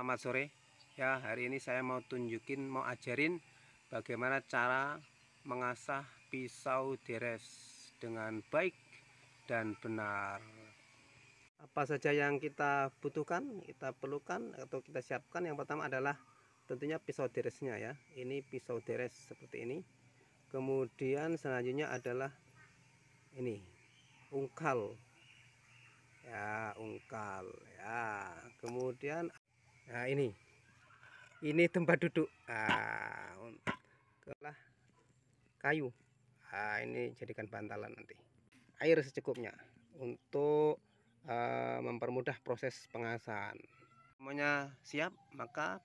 Selamat sore ya. Hari ini saya mau ajarin bagaimana cara mengasah pisau deres dengan baik dan benar. Apa saja yang kita butuhkan, kita perlukan atau kita siapkan? Yang pertama adalah tentunya pisau deresnya ya. Ini pisau deres seperti ini. Kemudian selanjutnya adalah ini ungkal ya, kemudian nah ini tempat duduk, kayu, ini jadikan bantalan nanti. Air secukupnya untuk mempermudah proses pengasahan. Semuanya siap, maka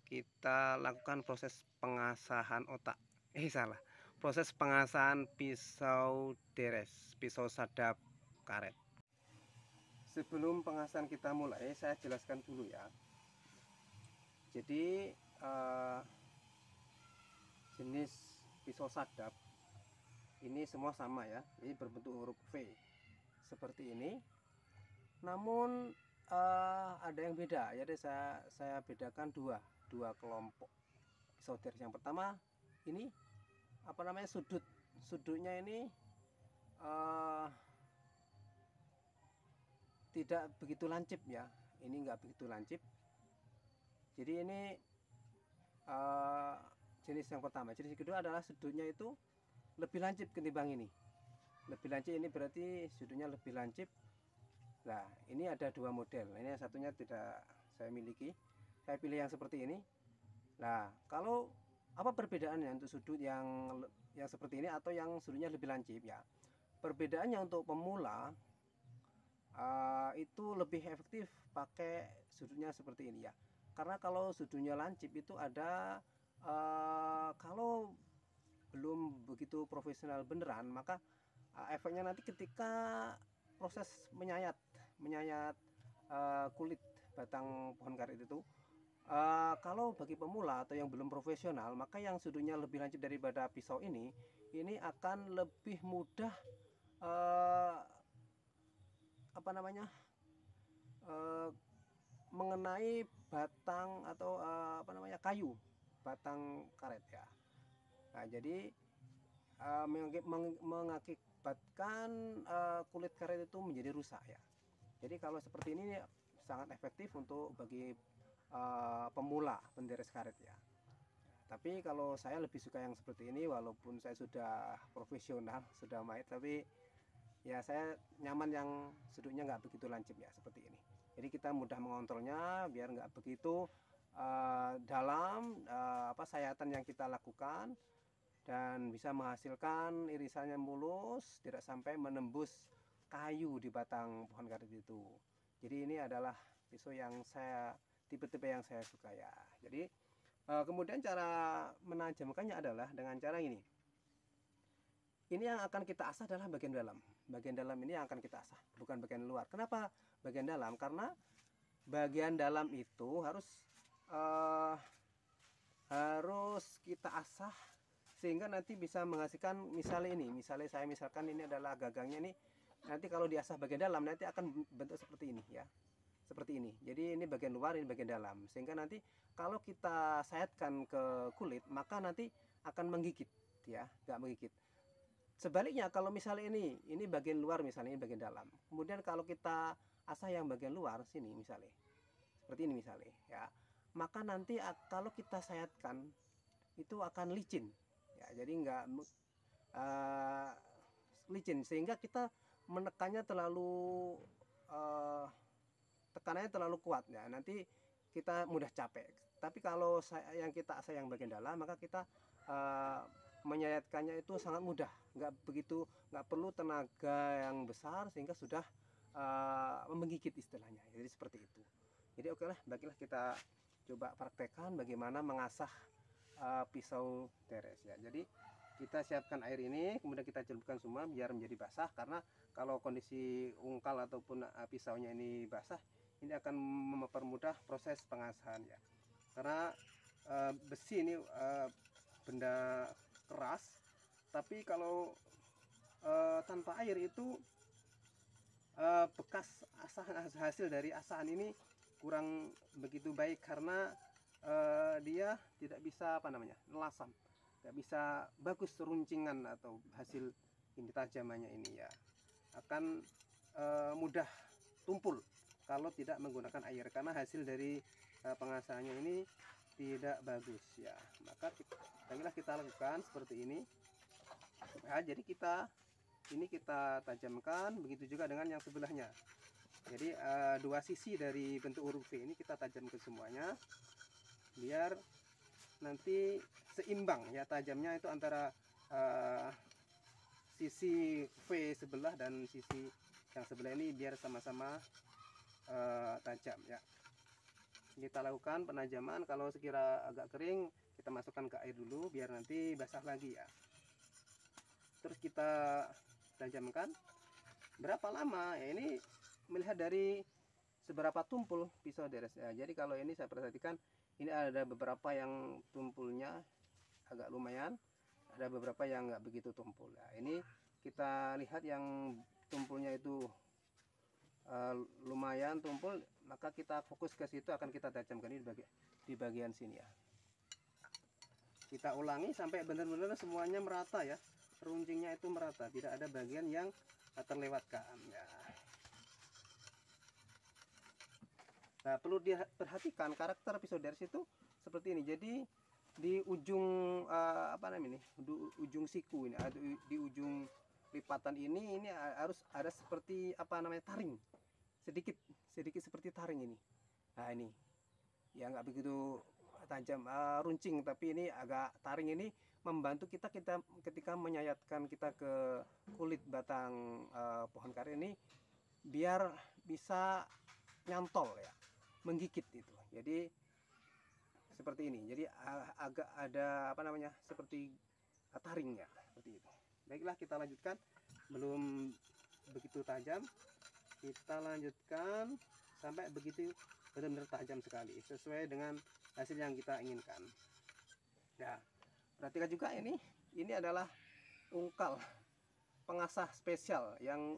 kita lakukan proses pengasahan proses pengasahan pisau deres, pisau sadap karet. Sebelum pengasahan kita mulai, saya jelaskan dulu ya. Jadi jenis pisau sadap ini semua sama ya, ini berbentuk huruf V seperti ini. Namun ada yang beda, jadi saya bedakan dua kelompok pisau deres. Yang pertama ini sudutnya ini tidak begitu lancip ya, ini enggak begitu lancip. Jadi ini jenis yang pertama. Jenis kedua adalah sudutnya itu lebih lancip ketimbang ini. Lebih lancip ini berarti sudutnya lebih lancip. Nah, ini ada dua model. Ini satunya tidak saya miliki. Saya pilih yang seperti ini. Nah, kalau apa perbedaannya untuk sudut yang seperti ini atau yang sudutnya lebih lancip ya? Perbedaannya untuk pemula itu lebih efektif pakai sudutnya seperti ini ya. Karena kalau sudutnya lancip itu ada kalau belum begitu profesional beneran, maka efeknya nanti ketika proses menyayat kulit batang pohon karet itu, kalau bagi pemula atau yang belum profesional, maka yang sudutnya lebih lancip daripada pisau ini akan lebih mudah mengenai batang atau kayu batang karet ya. Nah, jadi mengakibatkan kulit karet itu menjadi rusak ya. Jadi kalau seperti ini sangat efektif untuk bagi pemula penderes karet ya. Tapi kalau saya lebih suka yang seperti ini, walaupun saya sudah profesional, sudah mahir, tapi ya saya nyaman yang sudutnya nggak begitu lancip ya, seperti ini. Jadi kita mudah mengontrolnya biar nggak begitu dalam sayatan yang kita lakukan, dan bisa menghasilkan irisannya mulus, tidak sampai menembus kayu di batang pohon karet itu. Jadi ini adalah pisau yang tipe-tipe yang saya suka ya. Jadi kemudian cara menajamkannya adalah dengan cara ini. Ini yang akan kita asah adalah bagian dalam. Bagian dalam ini yang akan kita asah, bukan bagian luar. Kenapa bagian dalam? Karena bagian dalam itu harus kita asah sehingga nanti bisa menghasilkan, misalnya saya misalkan ini adalah gagangnya nih. Nanti kalau diasah bagian dalam nanti akan bentuk seperti ini ya. Seperti ini. Jadi ini bagian luar, ini bagian dalam. Sehingga nanti kalau kita sayatkan ke kulit, maka nanti akan menggigit ya, nggak menggigit. Sebaliknya kalau misalnya ini bagian luar, misalnya ini bagian dalam. Kemudian kalau kita asah yang bagian luar sini misalnya, seperti ini misalnya ya, maka nanti kalau kita sayatkan itu akan licin ya. Jadi nggak licin, sehingga kita menekannya tekanannya terlalu kuat ya, nanti kita mudah capek. Tapi kalau yang kita asah yang bagian dalam, maka kita menyayatkannya itu sangat mudah, nggak perlu tenaga yang besar sehingga sudah menggigit istilahnya. Jadi seperti itu. Jadi oke lah, baiklah kita coba praktekkan bagaimana mengasah pisau deres ya. Jadi kita siapkan air ini, kemudian kita celupkan semua biar menjadi basah, karena kalau kondisi ungkal ataupun pisaunya ini basah, ini akan mempermudah proses pengasahan ya. Karena besi ini benda keras, tapi kalau tanpa air itu bekas hasil dari asahan ini kurang begitu baik karena dia tidak bisa nelasam, tidak bisa bagus runcingan atau hasil ini tajamannya ini ya akan mudah tumpul kalau tidak menggunakan air, karena hasil dari pengasahannya ini tidak bagus ya. Maka kita lakukan seperti ini ya. Jadi kita tajamkan, begitu juga dengan yang sebelahnya. Jadi dua sisi dari bentuk huruf V ini kita tajam ke semuanya biar nanti seimbang ya tajamnya itu antara sisi V sebelah dan sisi yang sebelah ini, biar sama-sama tajam ya. Kita lakukan penajaman. Kalau sekira agak kering, kita masukkan ke air dulu biar nanti basah lagi ya. Terus kita tajamkan. Berapa lama ya, ini melihat dari seberapa tumpul pisau deres ya. Jadi kalau ini saya perhatikan, ini ada beberapa yang tumpulnya agak lumayan, ada beberapa yang nggak begitu tumpul ya. Ini kita lihat yang tumpulnya itu lumayan tumpul, maka kita fokus ke situ, akan kita tajamkan ini di bagian sini ya. Kita ulangi sampai benar-benar semuanya merata ya, runcingnya itu merata, tidak ada bagian yang terlewatkan ya. Nah, perlu diperhatikan karakter pisau deres itu seperti ini. Jadi di ujung di ujung siku ini, di ujung lipatan ini harus ada seperti taring, sedikit seperti taring ini. Nah ini ya nggak begitu tajam runcing, tapi ini agak taring, ini membantu kita ketika menyayatkan kita ke kulit batang pohon karet ini biar bisa nyantol ya, menggigit itu. Jadi seperti ini, jadi agak ada seperti taring ya, seperti itu. Baiklah, kita lanjutkan. Belum begitu tajam, kita lanjutkan sampai begitu benar-benar tajam sekali, sesuai dengan hasil yang kita inginkan. Nah, perhatikan juga ini adalah ungkal pengasah spesial yang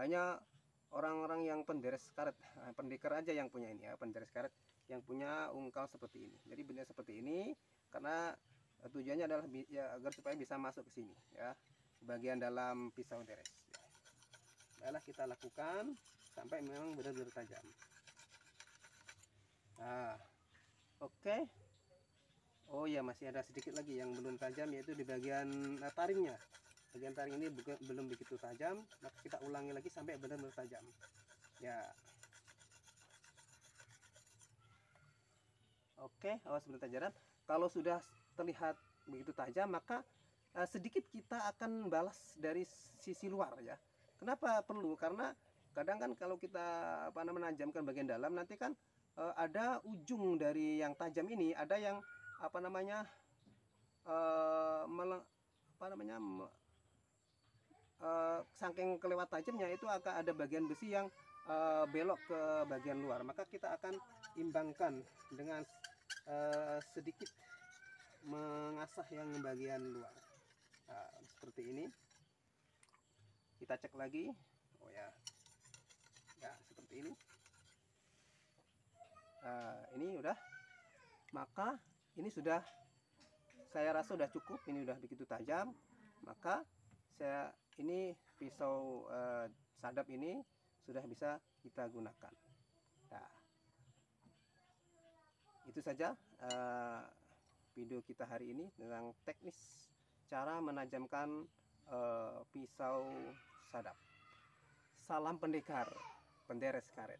hanya orang-orang yang penderes karet, pendekar aja yang punya ini ya, penderes karet yang punya ungkal seperti ini. Jadi bentuknya seperti ini karena tujuannya adalah ya, agar supaya bisa masuk ke sini ya, bagian dalam pisau deres. Baiklah, kita lakukan sampai memang benar-benar tajam. Nah, oke. Oh ya, masih ada sedikit lagi yang belum tajam, yaitu di bagian taringnya. Bagian taring ini belum begitu tajam, maka kita ulangi lagi sampai benar-benar tajam. Ya. Oke, awas sebelum tajaran. Kalau sudah terlihat begitu tajam, maka sedikit kita akan balas dari sisi luar ya. Kenapa perlu? Karena kadang kan kalau kita menajamkan bagian dalam, nanti kan ada ujung dari yang tajam ini, ada yang saking kelewat tajamnya itu akan ada bagian besi yang belok ke bagian luar. Maka kita akan imbangkan dengan sedikit mengasah yang bagian luar. Nah, seperti ini. Kita cek lagi. Oh ya, ya seperti ini. Ini udah, maka ini sudah, saya rasa sudah cukup. Ini udah begitu tajam, maka ini pisau sadap ini sudah bisa kita gunakan. Nah, itu saja video kita hari ini tentang teknis cara menajamkan pisau sadap. Salam pendekar, penderes karet.